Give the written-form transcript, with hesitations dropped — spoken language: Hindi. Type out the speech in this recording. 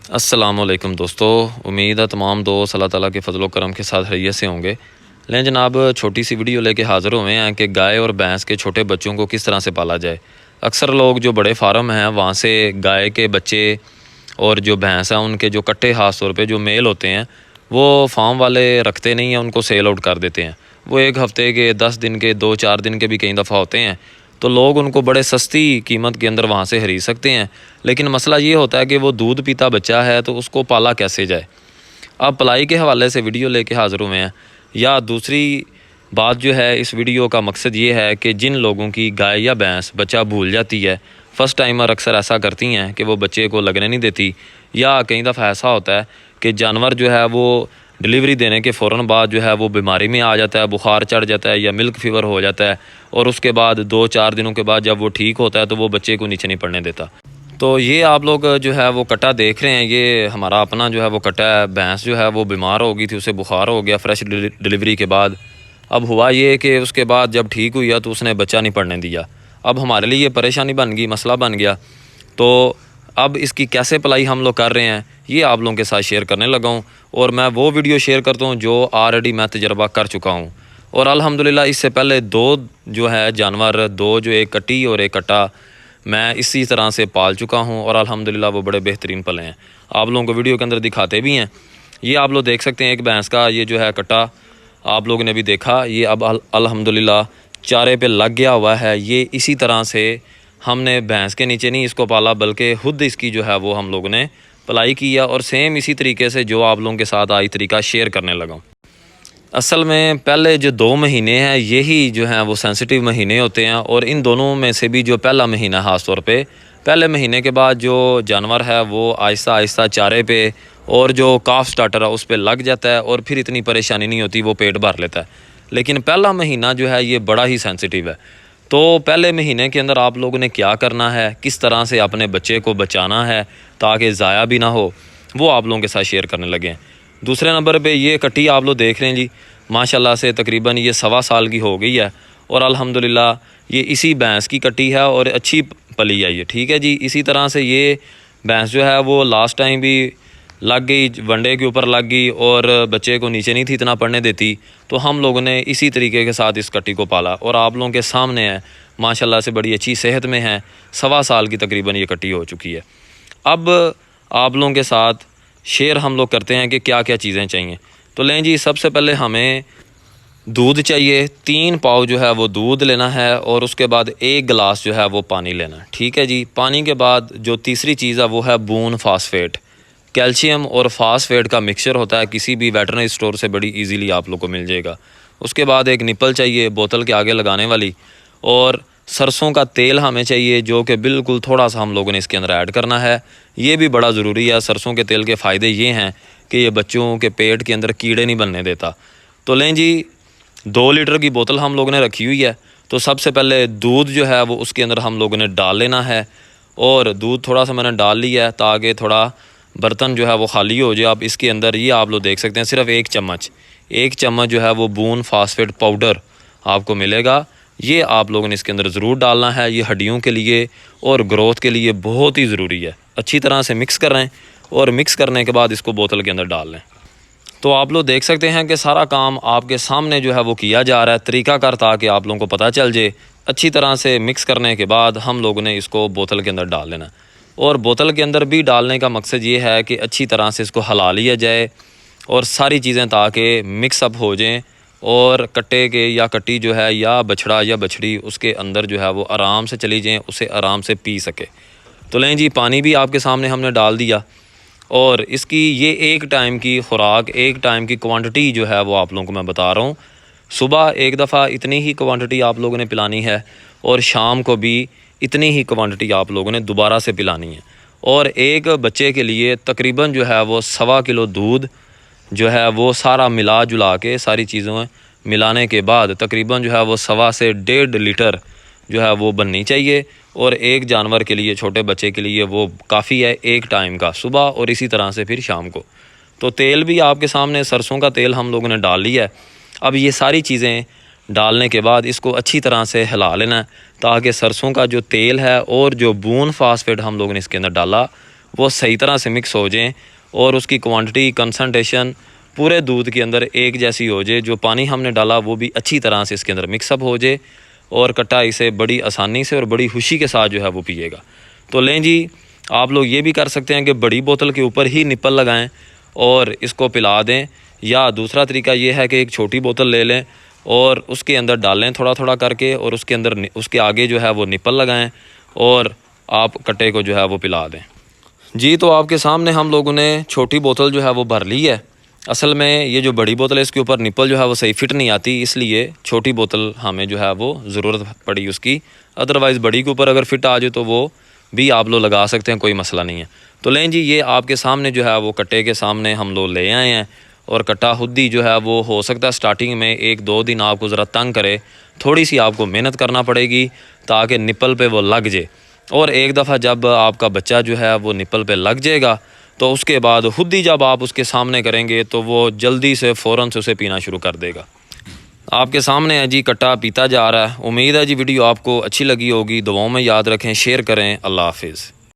अस्सलामुअलैकुम दोस्तों, उम्मीद है तमाम दोस्त अल्लाह ताला के फजल करम के साथ खैरियत से होंगे। लें जनाब, छोटी सी वीडियो लेके हाज़िर हुए हैं कि गाय और भैंस के छोटे बच्चों को किस तरह से पाला जाए। अक्सर लोग जो बड़े फार्म हैं वहाँ से गाय के बच्चे और जो भैंस हैं उनके जो कट्टे ख़ास तौर पे जो मेल होते हैं वो फार्म वाले रखते नहीं हैं, उनको सेल आउट कर देते हैं। वो एक हफ़्ते के 10 दिन के 2-4 दिन के भी कई दफ़ा होते हैं, तो लोग उनको बड़े सस्ती कीमत के अंदर वहाँ से खरीद सकते हैं। लेकिन मसला ये होता है कि वो दूध पीता बच्चा है तो उसको पाला कैसे जाए। अब पलाई के हवाले से वीडियो लेके हाज़िर हुए हैं। या दूसरी बात जो है, इस वीडियो का मकसद ये है कि जिन लोगों की गाय या भैंस बच्चा भूल जाती है, फ़र्स्ट टाइमर अक्सर ऐसा करती हैं कि वो बच्चे को लगने नहीं देती, या कई दफ़ा ऐसा होता है कि जानवर जो है वो डिलीवरी देने के फ़ौरन बाद जो है वो बीमारी में आ जाता है, बुखार चढ़ जाता है या मिल्क फीवर हो जाता है, और उसके बाद 2-4 दिनों के बाद जब वो ठीक होता है तो वो बच्चे को नीचे नहीं पड़ने देता। तो ये आप लोग जो है वो कट्टा देख रहे हैं, ये हमारा अपना जो है वो कट्टा है। भैंस जो है वो बीमार हो गई थी, उसे बुखार हो गया फ्रेश डिलीवरी के बाद। अब हुआ ये कि उसके बाद जब ठीक हुई है तो उसने बच्चा नहीं पड़ने दिया। अब हमारे लिए ये परेशानी बन गई, मसला बन गया। तो अब इसकी कैसे पलाई हम लोग कर रहे हैं, ये आप लोगों के साथ शेयर करने लगा हूँ। और मैं वो वीडियो शेयर करता हूँ जो ऑलरेडी मैं तजर्बा कर चुका हूँ। और अल्हम्दुलिल्लाह इससे पहले 2 जो है जानवर, 2 जो एक कट्टी और एक कट्टा, मैं इसी तरह से पाल चुका हूँ और अल्हम्दुलिल्लाह वो बड़े बेहतरीन पले हैं। आप लोगों को वीडियो के अंदर दिखाते भी हैं। ये आप लोग देख सकते हैं, एक भैंस का ये जो है कट्टा आप लोगों ने भी देखा, ये अब अल्हम्दुलिल्लाह चारे पे लग गया हुआ है। ये इसी तरह से हमने भैंस के नीचे नहीं इसको पाला, बल्कि खुद इसकी जो है वो हम लोगों ने पलाई किया, और सेम इसी तरीके से जो आप लोगों के साथ आई तरीका शेयर करने लगा। असल में पहले जो 2 महीने हैं यही जो हैं वो सेंसिटिव महीने होते हैं, और इन दोनों में से भी जो पहला महीना ख़ास तौर पे, पहले महीने के बाद जो जानवर है वो आहिस्ता आहिस्ता चारे पे और जो काफ स्टार्टर है उस पर लग जाता है, और फिर इतनी परेशानी नहीं होती, वो पेट भर लेता है। लेकिन पहला महीना जो है ये बड़ा ही सेंसिटिव है। तो पहले महीने के अंदर आप लोगों ने क्या करना है, किस तरह से अपने बच्चे को बचाना है ताकि ज़ाया भी ना हो, वो आप लोगों के साथ शेयर करने लगे हैं। दूसरे नंबर पे ये कट्टी आप लोग देख रहे हैं जी, माशाल्लाह से तकरीबन ये 1.25 साल की हो गई है, और अल्हम्दुलिल्लाह ये इसी भैंस की कट्टी है और अच्छी पली है ये, ठीक है जी। इसी तरह से ये भैंस जो है वो लास्ट टाइम भी लग गई, वनडे के ऊपर लग गई, और बच्चे को नीचे नहीं थी इतना पड़ने देती, तो हम लोगों ने इसी तरीके के साथ इस कट्टी को पाला, और आप लोगों के सामने है माशाल्लाह से बड़ी अच्छी सेहत में है। 1.25 साल की तकरीबन ये कट्टी हो चुकी है। अब आप लोगों के साथ शेयर हम लोग करते हैं कि क्या क्या चीज़ें चाहिए। तो लें जी, सबसे पहले हमें दूध चाहिए। 3 पाव जो है वो दूध लेना है, और उसके बाद 1 गिलास जो है वो पानी लेना, ठीक है जी। पानी के बाद जो तीसरी चीज़ है वो है बून फास्फेट। कैल्शियम और फास्फेट का मिक्सचर होता है, किसी भी वेटरनरी स्टोर से बड़ी इजीली आप लोग को मिल जाएगा। उसके बाद एक निप्पल चाहिए बोतल के आगे लगाने वाली, और सरसों का तेल हमें चाहिए जो कि बिल्कुल थोड़ा सा हम लोगों ने इसके अंदर ऐड करना है। ये भी बड़ा ज़रूरी है। सरसों के तेल के फ़ायदे ये हैं कि ये बच्चों के पेट के अंदर कीड़े नहीं बनने देता। तो लें जी, 2 लीटर की बोतल हम लोगों ने रखी हुई है। तो सबसे पहले दूध जो है वो उसके अंदर हम लोगों ने डाल लेना है, और दूध थोड़ा सा मैंने डाल लिया है ताकि थोड़ा बर्तन जो है वो खाली हो जाए। आप इसके अंदर ये आप लोग देख सकते हैं, सिर्फ 1 चम्मच जो है वो बून फास्फेट पाउडर आपको मिलेगा। ये आप लोगों ने इसके अंदर ज़रूर डालना है। ये हड्डियों के लिए और ग्रोथ के लिए बहुत ही ज़रूरी है। अच्छी तरह से मिक्स कर रहे हैं, और मिक्स करने के बाद इसको बोतल के अंदर डाल लें। तो आप लोग देख सकते हैं कि सारा काम आपके सामने जो है वो किया जा रहा है, तरीक़ाकार, ताकि आप लोगों को पता चल जाए। अच्छी तरह से मिक्स करने के बाद हम लोगों ने इसको बोतल के अंदर डाल लेना, और बोतल के अंदर भी डालने का मकसद ये है कि अच्छी तरह से इसको हिला लिया जाए और सारी चीज़ें ताकि मिक्सअप हो जाएं, और कट्टे के या कट्टी जो है या बछड़ा या बछड़ी उसके अंदर जो है वो आराम से चली जाएं, उसे आराम से पी सके। तो लें जी, पानी भी आपके सामने हमने डाल दिया, और इसकी ये 1 टाइम की खुराक, 1 टाइम की क्वांटिटी जो है वो आप लोगों को मैं बता रहा हूँ। सुबह एक दफ़ा इतनी ही क्वांटिटी आप लोगों ने पिलानी है, और शाम को भी इतनी ही क्वांटिटी आप लोगों ने दोबारा से पिलानी है। और एक बच्चे के लिए तकरीबन जो है वो 1.25 किलो दूध जो है वो सारा मिला जुला के, सारी चीज़ों मिलाने के बाद तकरीबन जो है वो 1.25 से 1.5 लीटर जो है वो बननी चाहिए। और एक जानवर के लिए, छोटे बच्चे के लिए वो काफ़ी है 1 टाइम का, सुबह और इसी तरह से फिर शाम को। तो तेल भी आपके सामने सरसों का तेल हम लोगों ने डाल लिया है। अब ये सारी चीज़ें डालने के बाद इसको अच्छी तरह से हिला लेना है, ताकि सरसों का जो तेल है और जो बून फास्फेट हम लोगों ने इसके अंदर डाला वो सही तरह से मिक्स हो जाएँ और उसकी क्वांटिटी कंसंट्रेशन पूरे दूध के अंदर एक जैसी हो जाए। जो पानी हमने डाला वो भी अच्छी तरह से इसके अंदर मिक्सअप हो जाए और कट्टा इसे बड़ी आसानी से और बड़ी खुशी के साथ जो है वो पिएगा। तो लें जी, आप लोग ये भी कर सकते हैं कि बड़ी बोतल के ऊपर ही निप्पल लगाएं और इसको पिला दें, या दूसरा तरीका ये है कि एक छोटी बोतल ले लें और उसके अंदर डालें थोड़ा थोड़ा करके और उसके अंदर उसके आगे जो है वो निप्पल लगाएं और आप कट्टे को जो है वो पिला दें। जी, तो आपके सामने हम लोगों ने छोटी बोतल जो है वो भर ली है। असल में ये जो बड़ी बोतल है इसके ऊपर निप्पल जो है वो सही फिट नहीं आती, इसलिए छोटी बोतल हमें जो है वो ज़रूरत पड़ी उसकी। अदरवाइज़ बड़ी के ऊपर अगर फिट आ जाए तो वो भी आप लोग लगा सकते हैं, कोई मसला नहीं है। तो लें जी, ये आपके सामने जो है वो कट्टे के सामने हम लोग ले आए हैं और कट्टा खुद ही जो है वो हो सकता है स्टार्टिंग में 1-2 दिन आपको ज़रा तंग करे, थोड़ी सी आपको मेहनत करना पड़ेगी ताकि निप्पल पे वो लग जाए। और एक दफ़ा जब आपका बच्चा जो है वो निप्पल पे लग जाएगा तो उसके बाद खुद ही जब आप उसके सामने करेंगे तो वो जल्दी से फ़ौरन से उसे पीना शुरू कर देगा। आपके सामने है जी, कट्टा पीता जा रहा है। उम्मीद है जी वीडियो आपको अच्छी लगी होगी। दुआओं में याद रखें, शेयर करें। अल्लाह हाफिज़।